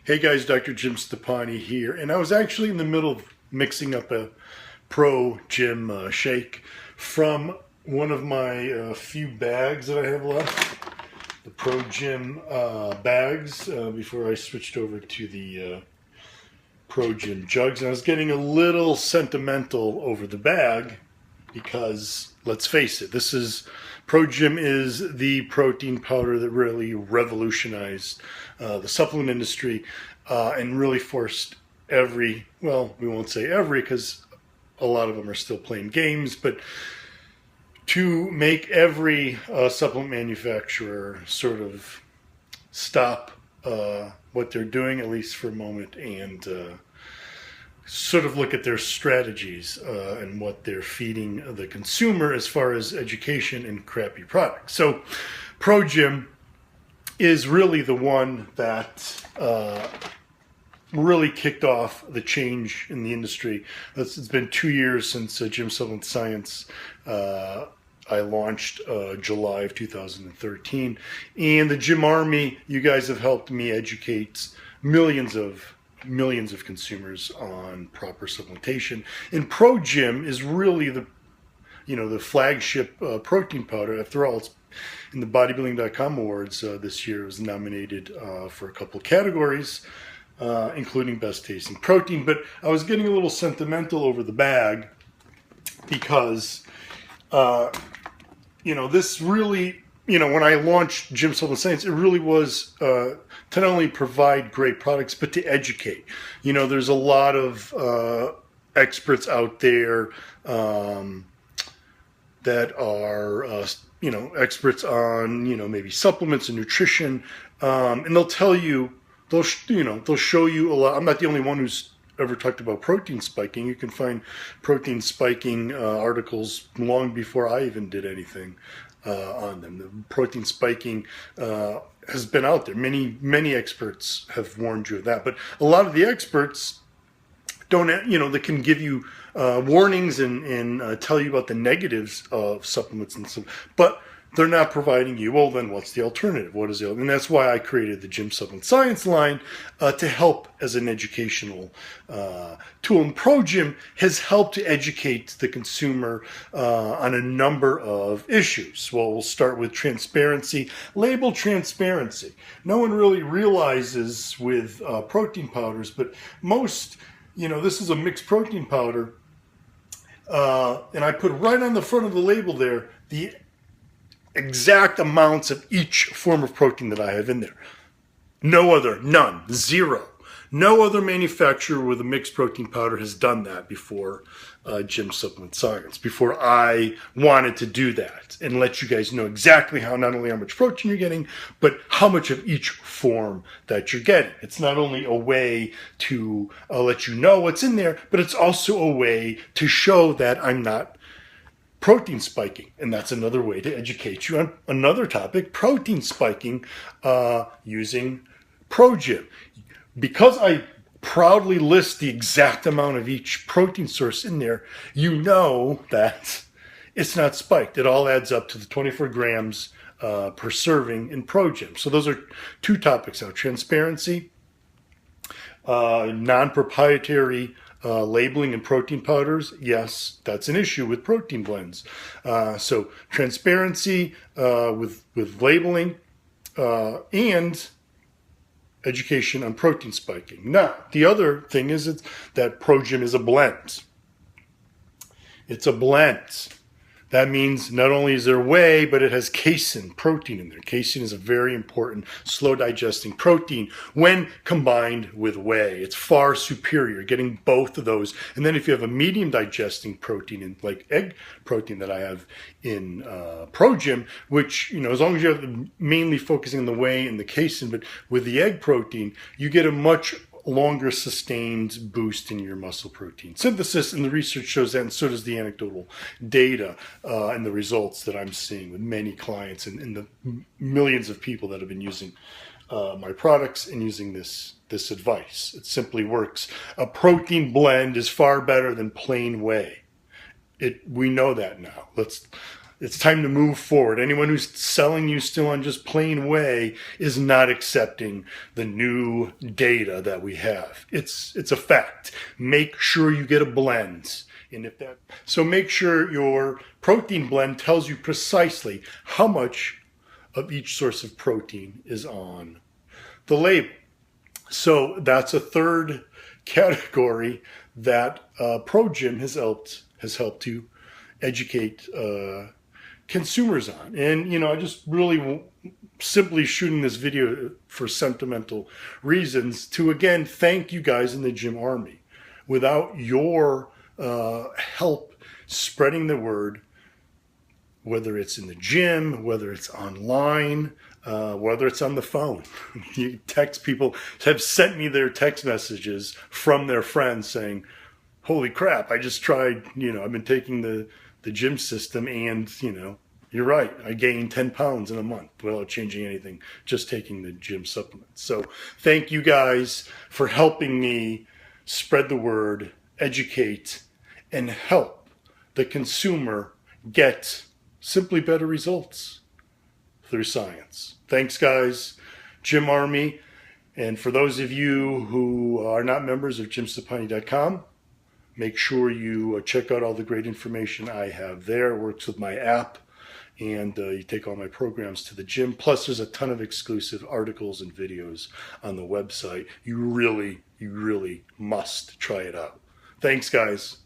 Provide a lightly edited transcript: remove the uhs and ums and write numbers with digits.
Hey guys, Dr. Jim Stepani here, and I was actually in the middle of mixing up a Pro Gym shake from one of my few bags that I have left, the Pro Gym bags, before I switched over to the Pro Gym jugs. And I was getting a little sentimental over the bag because, let's face it, Pro Gym is the protein powder that really revolutionized the supplement industry and really forced we won't say every because a lot of them are still playing games, but to make every supplement manufacturer sort of stop what they're doing, at least for a moment, and sort of look at their strategies and what they're feeding the consumer as far as education and crappy products. So Pro Gym is really the one that really kicked off the change in the industry. It's been 2 years since Gym Supplement Science I launched July of 2013. And the Gym Army, you guys have helped me educate millions of consumers on proper supplementation. And Pro Gym is really the flagship protein powder. After all, it's in the bodybuilding.com awards this year. It was nominated for a couple categories, including best tasting protein. But I was getting a little sentimental over the bag because this really, when I launched Gym Supplement Science, it really was to not only provide great products, but to educate. There's a lot of experts out there that are, experts on, maybe supplements and nutrition, and they'll tell you, they'll show you a lot. I'm not the only one who's ever talked about protein spiking. You can find protein spiking articles long before I even did anything on them. The protein spiking has been out there. Many experts have warned you of that, but a lot of the experts don't, they can give you warnings and tell you about the negatives of supplements and stuff, but they're not providing you, well, then what's the alternative? What is the alternative? And that's why I created the Gym Supplement Science line to help as an educational tool. And Pro Gym has helped to educate the consumer on a number of issues. Well, we'll start with transparency. Label transparency. No one really realizes with protein powders, but most, this is a mixed protein powder, and I put right on the front of the label there the exact amounts of each form of protein that I have in there. None, zero. No other manufacturer with a mixed protein powder has done that before Gym Supplement Science, before I wanted to do that and let you guys know exactly not only how much protein you're getting, but how much of each form that you're getting. It's not only a way to let you know what's in there, but it's also a way to show that I'm not protein spiking, and that's another way to educate you on another topic, protein spiking, using Pro Gym. Because I proudly list the exact amount of each protein source in there, you know that it's not spiked. It all adds up to the 24 grams per serving in Pro Gym. So those are two topics now: transparency, non-proprietary labeling and protein powders. Yes, that's an issue with protein blends. So transparency with labeling and education on protein spiking. Now, the other thing is that Pro Gym is a blend. It's a blend. That means not only is there whey, but it has casein, protein in there. Casein is a very important, slow-digesting protein when combined with whey. It's far superior, getting both of those. And then if you have a medium-digesting protein, like egg protein that I have in Pro Gym, which, as long as you're mainly focusing on the whey and the casein, but with the egg protein, you get a much longer sustained boost in your muscle protein synthesis, and the research shows that, and so does the anecdotal data and the results that I'm seeing with many clients and the millions of people that have been using my products and using this advice. It simply works. A protein blend is far better than plain whey. We know that now. It's time to move forward. Anyone who's selling you still on just plain whey is not accepting the new data that we have. It's a fact. Make sure you get a blend. So make sure your protein blend tells you precisely how much of each source of protein is on the label. So that's a third category that ProGym has helped to educate consumers on. And, I just really simply shooting this video for sentimental reasons to, again, thank you guys in the gym army. Without your help spreading the word, whether it's in the gym, whether it's online, whether it's on the phone. People have sent me their text messages from their friends saying, holy crap, I just tried, I've been taking the gym system and, you're right, I gained 10 pounds in a month without changing anything, just taking the gym supplements. So thank you guys for helping me spread the word, educate, and help the consumer get simply better results through science. Thanks, guys. Gym Army. And for those of you who are not members of gymstepani.com, make sure you check out all the great information I have there. It works with my app, and you take all my programs to the gym. Plus, there's a ton of exclusive articles and videos on the website. You really must try it out. Thanks, guys.